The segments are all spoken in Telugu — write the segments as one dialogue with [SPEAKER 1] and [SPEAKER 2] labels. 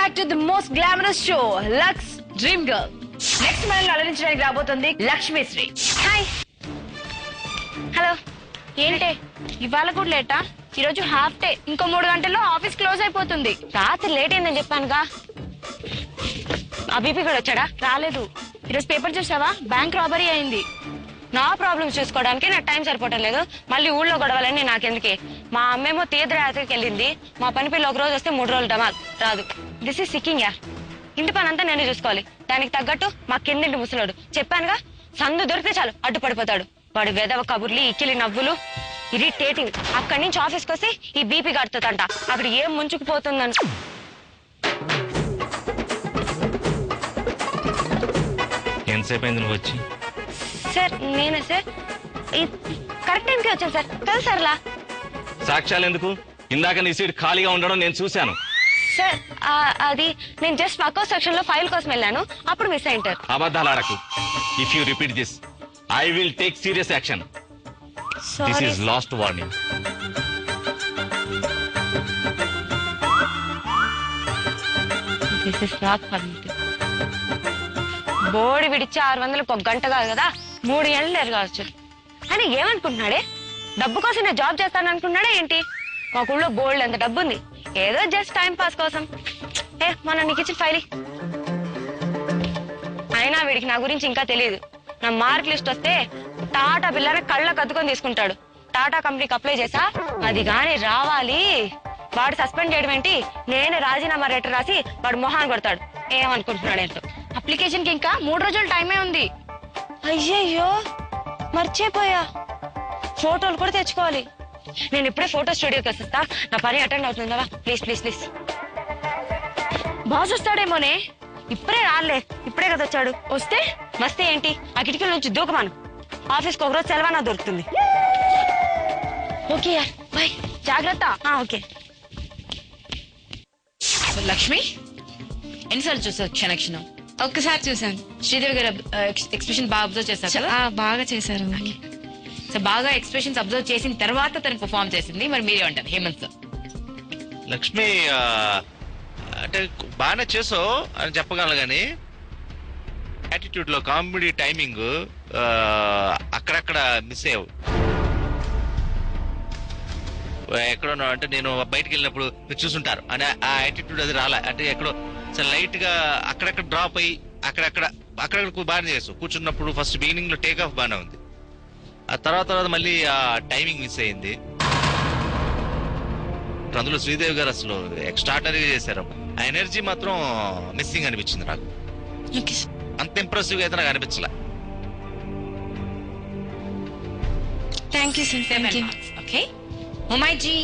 [SPEAKER 1] back to the most glamorous show, Lux Dream Girl. Next మనల్ని అలరించడానికి రాబోతుంది లక్ష్మీశ్రీ.
[SPEAKER 2] హాయ్. హలో. ఏంటి ఇవాళ కూడా లేటా? ఈరోజు హాఫ్ డే, ఇంకో 3 గంటల్లో ఆఫీస్ క్లోజ్ అయిపోతుంది. రాత్రి లేట్ అయిందని చెప్పానుగా. ఆ బీపీ కూడా వచ్చాడా? రాలేదు. ఈరోజు పేపర్ చూసావా? బ్యాంక్ రాబరీ అయింది. నా ప్రాబ్లమ్స్ చూసుకోవడానికి నాకు టైం సరిపోవటం లేదు. మళ్ళీ ఊళ్ళో గొడవలని నాకెందుకే? మా అమ్మేమో తీర్థయాత్రకి వెళ్ళింది. మా పని పిల్ల ఒక రోజు వస్తే 3 రోజులు డమాల్ రాదు. This is సిక్కింగ్ yeah. ఇంటి పని అంతా నేను చూసుకోవాలి. దానికి తగ్గట్టు మా కిందింటి ముసలోడు చెప్పానుగా, సందు దొరికితే చాలు అడ్డుపడిపోతాడు. వాడు వెదవ కబుర్లు, ఇక్కిలి నవ్వులు, ఇరిటేటింగ్. అక్కడి నుంచి ఆఫీస్కి వస్తే ఈ బీపీ కడుతుందంట. అక్కడ ఏం ముంచుకుపోతుందని.
[SPEAKER 3] ఎంతసేపు అయింది నువ్వు వచ్చి?
[SPEAKER 2] సార్ నేనే సార్, కరెక్ట్ టైంకి వచ్చాను సార్. కదా సార్లా?
[SPEAKER 3] సాక్ష్యాలు ఎందుకు? ఇందాక నీ సీట్ ఖాళీగా ఉండడం నేను చూశాను.
[SPEAKER 2] సార్ అది నేను జస్ట్ పక్క సెక్షన్ లో ఫైల్ కోసం వెళ్ళాను, అప్పుడు మిస్ అయింటారు.
[SPEAKER 3] అబద్ధాలు ఆడకు. If you repeat this I will take serious action. This is last warning.
[SPEAKER 2] This is not permitted. Board విడిచి 600కు 1 గంట కాదు కదా, 3 గంటలు ఎరగావచ్చు. అని ఏమనుకుంటున్నాడే? డబ్బు కోసం నేను జాబ్ చేస్తాను అనుకున్నాడా ఏంటి? మా ఊళ్ళో బోల్డ్ ఎంత డబ్బు ఉంది, ఏదో జస్ట్ టైం పాస్ కోసం. మన నీకు ఇచ్చిన ఫైల్. అయినా వీడికి నా గురించి ఇంకా తెలియదు. నా మార్క్ లిస్ట్ వస్తే టాటా బిల్లాని కళ్ళకు అద్దుకొని తీసుకుంటాడు. టాటా కంపెనీకి అప్లై చేసా, అది గాని రావాలి. వాడు సస్పెండ్ చేయడం ఏంటి, నేనే రాజీనామా లెటర్ రాసి వాడు మొహాన్ని కొడతాడు. ఏమనుకుంటున్నాడు ఏంటో. అప్లికేషన్ కి ఇంకా 3 రోజులు టైమే ఉంది. అయ్యయ్యో మర్చిపోయా. ఫోటోలు కూడా తెచ్చుకోవాలి. నేను ఇప్పుడే ఫోటో స్టూడియోకి వస్తా. నా పని అటెండ్ అవుతుందా? Please please please. బాస్ వస్తాడేమోనే. ఇప్పుడే రాలే, ఇప్పుడే కదా వచ్చాడు. వస్తే మస్తే ఏంటి, ఆ కిటికీల నుంచి దూకమాను. ఆఫీస్కి ఒకరోజు సెలవా దొరుకుతుంది. ఓకే బాయ్, జాగ్రత్త. ఓకే.
[SPEAKER 1] లక్ష్మి, ఎన్నిసార్లు చూసావు క్షణక్షణం?
[SPEAKER 4] ఒక్కసారి చూసాను.
[SPEAKER 1] శ్రీదేవి గారు ఎక్స్ప్రెషన్ బాగా అబ్జర్వ్ చేశారు కదా?
[SPEAKER 4] బాగా చేశారు.
[SPEAKER 1] సో బాగా ఎక్స్ప్రెషన్స్ అబ్జర్వ్ చేసిన తర్వాత తను పర్ఫార్మ్ చేసింది. మరి మీరేమంటారు హేమంత్ సార్?
[SPEAKER 5] లక్ష్మి అంటే బాగానే చేసావు అని చెప్పగలను, కానీ యాటిట్యూడ్ లో కామెడీ టైమింగ్ అక్కడక్కడ మిస్ అయ్యావు. ఎక్కడో అంటే నేను బయటకు వెళ్ళినప్పుడు మీరు చూసుంటారు అని ఆ యాటిట్యూడ్ అది రాలే. అంటే ఎక్కడో లైట్ గా అక్కడక్కడ డ్రాప్ అయ్యి అక్కడక్కడ బాగానే చేసావు. కూర్చున్నప్పుడు ఫస్ట్ బిగినింగ్ లో టేక్ ఆఫ్ బాగానే ఉంది. ఆ తర్వాత మళ్ళీ ఆ టైమింగ్ మిస్ అయింది. అందులో శ్రీదేవి గారు అసలు ఎక్స్ట్రాడనరీగా చేశారు. ఆ ఎనర్జీ మాత్రం మిస్సింగ్ అనిపించింది నాకు. అంత ఇంప్రెసివ్ గా అయితే నాకు అనిపించలే.
[SPEAKER 4] Thank you sir. Thank you.
[SPEAKER 1] Okay. Mumaiji.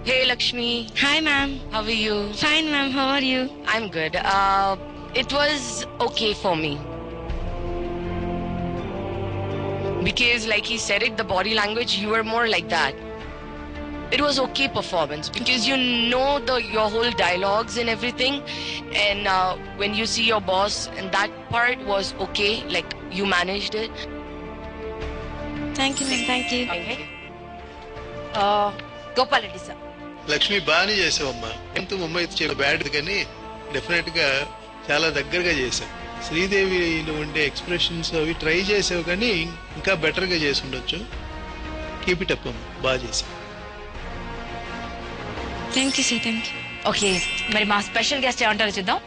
[SPEAKER 1] Hey Lakshmi.
[SPEAKER 4] Hi ma'am.
[SPEAKER 1] How are you?
[SPEAKER 4] Fine ma'am. How are you?
[SPEAKER 1] I'm good. It was okay for me. Because like he said it, the body language, you were more like that. It was okay performance because you know your whole dialogues and everything, and when you see your boss, and that part was okay, like you managed it.
[SPEAKER 4] Thank you ma'am. Thank you.
[SPEAKER 1] Okay. Gopal Reddy sir.
[SPEAKER 6] Lakshmi బాగానే చేసావమ్మా. ఎంతో ముంబై బ్యాడ్ కానీ డెఫినెట్ గా చాలా దగ్గరగా చేసావు. శ్రీదేవిలో ఉండే ఎక్స్ప్రెషన్స్ అవి ట్రై చేసావు, కానీ ఇంకా బెటర్ గా చేసి ఉండొచ్చు. కీప్ ఇట్ అప్ అమ్మా, బాగా చేసావు.
[SPEAKER 4] Thank you sir. Thank you.
[SPEAKER 1] Okay. మరి మా స్పెషల్ గెస్ట్ ఏమంటారో చూద్దాం.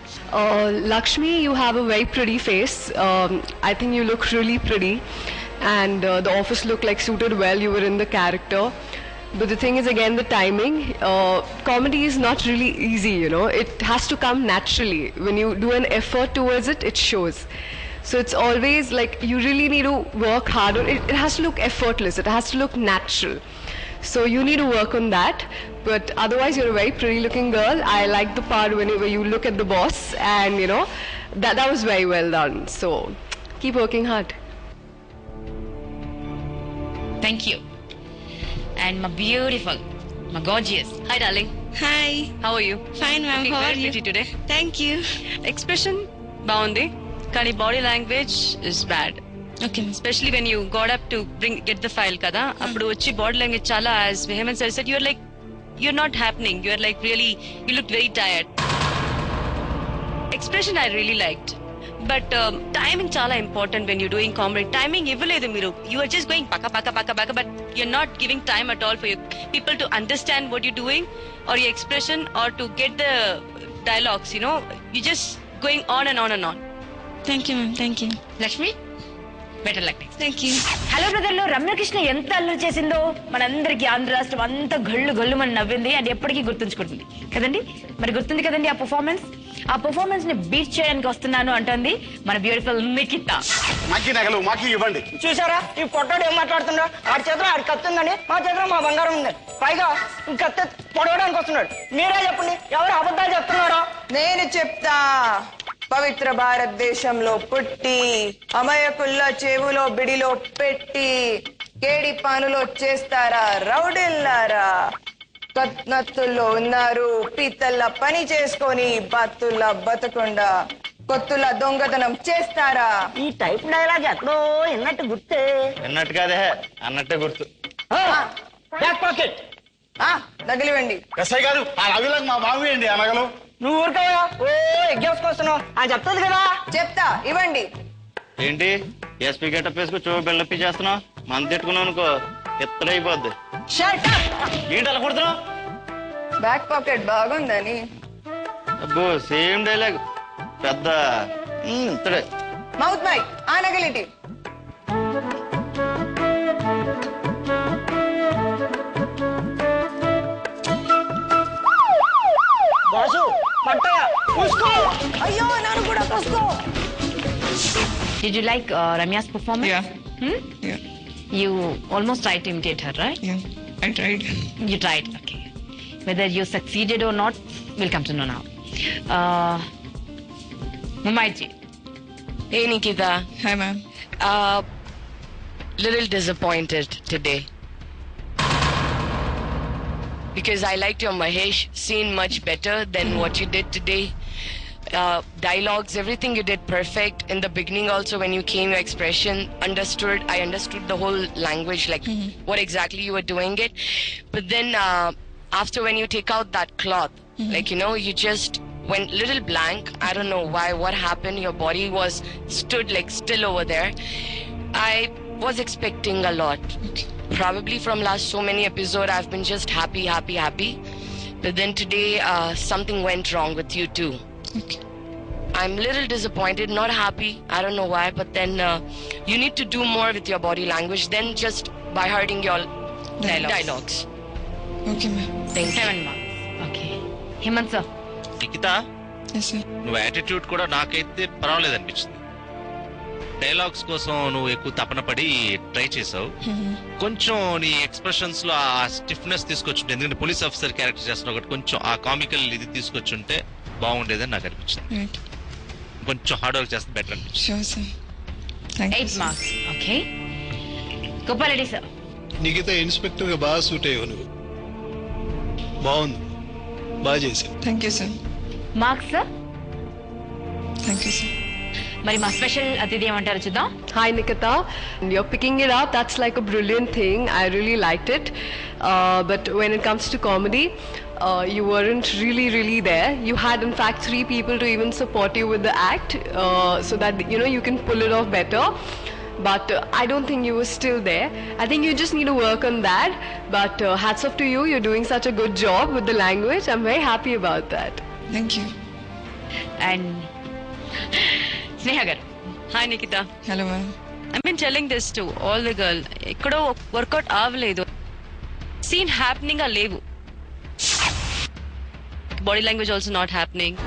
[SPEAKER 7] Lakshmi, you have a very pretty face. I think you look really pretty, and the office looked like suited well. You were in the character. But the thing is, again, the timing. Comedy is not really easy, you know. It has to come naturally. When you do an effort towards it, it shows. So it's always like you really need to work harder. It has to look effortless. It has to look natural. So you need to work on that. But otherwise, you're a very pretty-looking girl. I like the part whenever you look at the boss, and you know that was very well done. So keep working hard.
[SPEAKER 1] Thank you. And my beautiful, my gorgeous. Hi, darling.
[SPEAKER 4] Hi.
[SPEAKER 1] How are you?
[SPEAKER 4] Fine ma'am. How are you?
[SPEAKER 1] Pretty today.
[SPEAKER 4] Thank you.
[SPEAKER 8] Expression బాగుంది, కానీ body language is bad.
[SPEAKER 4] Okay.
[SPEAKER 8] Especially when you got up to get the file కదా, అప్పుడు వచ్చి బాడీ లాంగ్వేజ్ చాలా, as Hemant sir said, you're not happening. You're like really, you looked very tired. expression I really liked. But timing chala important when you're doing comedy. Timing ఇవ్వలేదు మీరు. You are just going paka paka paka paka, but you're not giving time at all for you people to understand what you're doing or your expression or to get the dialogues. You know, you're just going on and on and on.
[SPEAKER 4] Thank you, ma'am. Thank you.
[SPEAKER 2] Lakshmi better luck.
[SPEAKER 4] Thank you.
[SPEAKER 2] Hello brother లో రమ్యకృష్ణ ఎంత అల్లరి చేసిందో మనందరికి ఆంధ్ర రాష్ట్రం అంతా గళ్ళు గళ్ళు మన నవ్వింది అండ్ ఎప్పటికీ గుర్తుంచుకుంటుంది కదండి. మరి గుర్తుంది కదండి ఆ పర్ఫార్మెన్స్ ని బీట్ చేయడానికి వస్తున్నాను అంటుంది మన బ్యూటిఫుల్ నిఖిత.
[SPEAKER 9] మాకి ఇవ్వండి.
[SPEAKER 10] చూసారా ఈ పొట్టాడు ఏం మాట్లాడుతున్నాడు? ఆడి చేతిలో ఆడి కత్తుందని, మా చేతిలో మా బంగారం ఉంది. పైగా కత్తి పొడవడానికి వస్తున్నాడు. మీరే చెప్పండి, ఎవరు అబద్ధాలు చెప్తున్నారో? నేను చెప్తా. పవిత్ర భారతదేశంలో పుట్టి అమాయకుల్లో చెవులో బిడిలో పెట్టి కేడి పానులో చేస్తారా రౌడీల్లారా? కత్నత్తుల్లో ఉన్నారు పీతల్లా పని చేసుకొని బతుల్లా బతకుండా కొత్తుల దొంగతనం చేస్తారా? ఈ టైప్ డైలాగ్ ఎక్కడో విన్నట్టు గుర్తే.
[SPEAKER 9] విన్నట్టు కాదే అన్నట్టే గుర్తు.
[SPEAKER 10] Back pocket తగిలివండి.
[SPEAKER 9] ఎస్ఐ గారు ఆ రవిలకు మా బాబు అండి ఆ నగలు.
[SPEAKER 10] నువ్వు ఊరుకోవా? ఓ ఎగ్గేసుకొస్తున్నావు. చెప్తుంది కదా. చెప్తా, ఇవ్వండి.
[SPEAKER 9] ఏంటి ఎస్పీ గెటప్ వేసుకు చో బిల్డప్ చేస్తున్నావు? మన తిట్టుకున్నావు అనుకో ఎత్తడైపోద్ది. ఏంటి అలా కొడుతున్నావు?
[SPEAKER 10] బ్యాక్ పాకెట్ బాగుందని.
[SPEAKER 9] అబ్బో సేమ్ డైలాగ్ పెద్ద ఇత్తడే.
[SPEAKER 10] మౌత్ మైక్ ఆ నగలిటి. బాసు పట్టయ్య చూసుకో. అయ్యో నన్ను కూడా చూసుకో.
[SPEAKER 2] Did you like Ramya's performance?
[SPEAKER 4] Yeah.
[SPEAKER 2] You almost tried to imitate her, right?
[SPEAKER 4] Yeah. I tried.
[SPEAKER 2] You tried, okay. Whether you succeeded or not, we'll come to know now. Mumaiji.
[SPEAKER 1] Hey Nikita,
[SPEAKER 4] Hi, ma'am.
[SPEAKER 1] little disappointed today. Because I liked your Mahesh scene much better than what you did today. Dialogues, everything you did perfect. In the beginning also when you came, your expression, I understood the whole language, like what exactly you were doing it. But then after when you take out that cloth, like, you know, you just went little blank. I don't know why, what happened. Your body was stood like still over there. I was expecting a lot. Probably from last so many episodes, I've been just happy. But then today, something went wrong with you too.
[SPEAKER 4] Okay.
[SPEAKER 1] I'm little disappointed, not happy. I don't know why, but then you need to do more with your body language than just by hurting your dialogues.
[SPEAKER 4] Okay, ma'am.
[SPEAKER 1] Thank you.
[SPEAKER 2] 7 marks. Okay. Hemant sir.
[SPEAKER 5] Nikhita,
[SPEAKER 4] Yes, sir.
[SPEAKER 5] నువ్వు యాటిట్యూడ్ కూడా నాకైతే పర్వాలేదు అనిపించింది. డైలాగ్స్ కోసం నువ్వు ఎక్కువ తపన పడి ట్రై చేసావు. కొంచెం నీ ఎక్స్ప్రెషన్స్ లో ఆ స్టిఫ్నెస్ తీసుకొచ్చుంటే, ఎందుకంటే పోలీస్ ఆఫీసర్ క్యారెక్టర్ చేస్తున్నావు ఒకటి, కొంచెం ఆ కామికల్ ఇది తీసుకొచ్చుంటే బాగుండేదని నాకు అనిపించింది.
[SPEAKER 4] Right.
[SPEAKER 5] కొంచెం హార్డ్ వర్క్ చేస్తే బెటర్ అనిపించింది.
[SPEAKER 4] Sure, sir. Thank you.
[SPEAKER 2] 8 marks. Okay. Gopal sir.
[SPEAKER 6] Nikhita inspector గా బాగా సూట్ అయ్యావు నువ్వు. బాగుంది, బాగా చేసావు.
[SPEAKER 4] Thank you, sir.
[SPEAKER 2] Marks sir.
[SPEAKER 4] Thank you, sir.
[SPEAKER 2] మరి మా స్పెషల్ అతిథి ఏమంటారు చూద్దాం.
[SPEAKER 7] Hi Nikita, you're picking it up. That's like a brilliant thing. I really liked it. But when it comes to comedy, you weren't really there. You had in fact 3 people to even support you with the act, so that you know you can pull it off better. But I don't think you were still there. I think you just need to work on that. But hats off to you. You're doing such a good job with the language. I'm very happy about that.
[SPEAKER 4] Thank you.
[SPEAKER 2] And Sneha గారు.
[SPEAKER 8] Hi Nikhita.
[SPEAKER 4] Hello, ma'am.
[SPEAKER 8] I've been telling this to all the girl. ఎక్కడో వర్కౌట్ అవ్వలేదు. సీన్ హ్యాపెనింగ్ గా లేవు. Body language also not happening.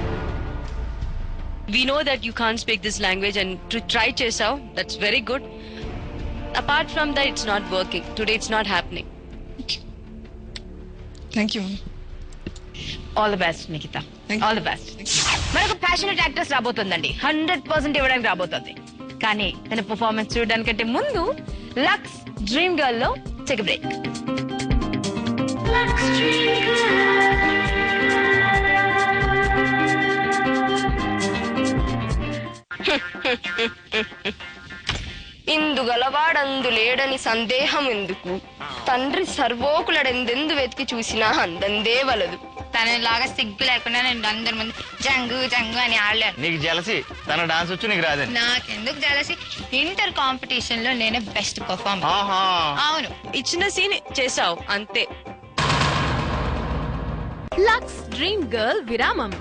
[SPEAKER 8] We know that you can't speak this language and to try చేసావు, that's very good. Apart from that, it's not working. Today it's not happening.
[SPEAKER 4] Okay. Thank you, ma'am.
[SPEAKER 2] All the best Nikhita.
[SPEAKER 4] Thank you.
[SPEAKER 2] All the best. మరొక ప్యాషనెట్ యాక్ట్రెస్ రాబోతుందండి. 100% ఇవ్వడానికి రాబోతుంది. కానీ తన పర్ఫార్మెన్స్ చూడడానికంటే ముందు లక్స్ డ్రీమ్ గర్ల్ లో టేక్ బ్రేక్.
[SPEAKER 1] ఇందుగలవాడందు లేడని సందేహం ఎందుకు,
[SPEAKER 2] తండ్రి సర్వోకులడు ఎందెందు వెతికి చూసినా అందందే వలదు.
[SPEAKER 11] తనలాగా సిగ్గు లేకుండా నేను అందరి ముందు జంగు జంగు అని ఆడలేను.
[SPEAKER 9] నీకు జలసి తన డాన్స్ వచ్చి నీకు రాదని.
[SPEAKER 11] నాకెందుకు జలసి, ఇంటర్ కాంపిటీషన్ లో నేనే బెస్ట్ పర్ఫార్మర్. అవును,
[SPEAKER 8] ఇచ్చిన సీన్ చేసావు అంతే.
[SPEAKER 12] లక్స్ డ్రీమ్ గర్ల్ విరామం.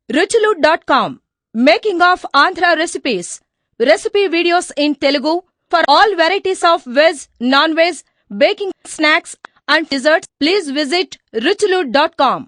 [SPEAKER 13] ruchulu.com, making of Andhra recipes. Recipe videos in Telugu for all varieties of veg, non-veg, baking snacks and desserts. Please visit ruchulu.com.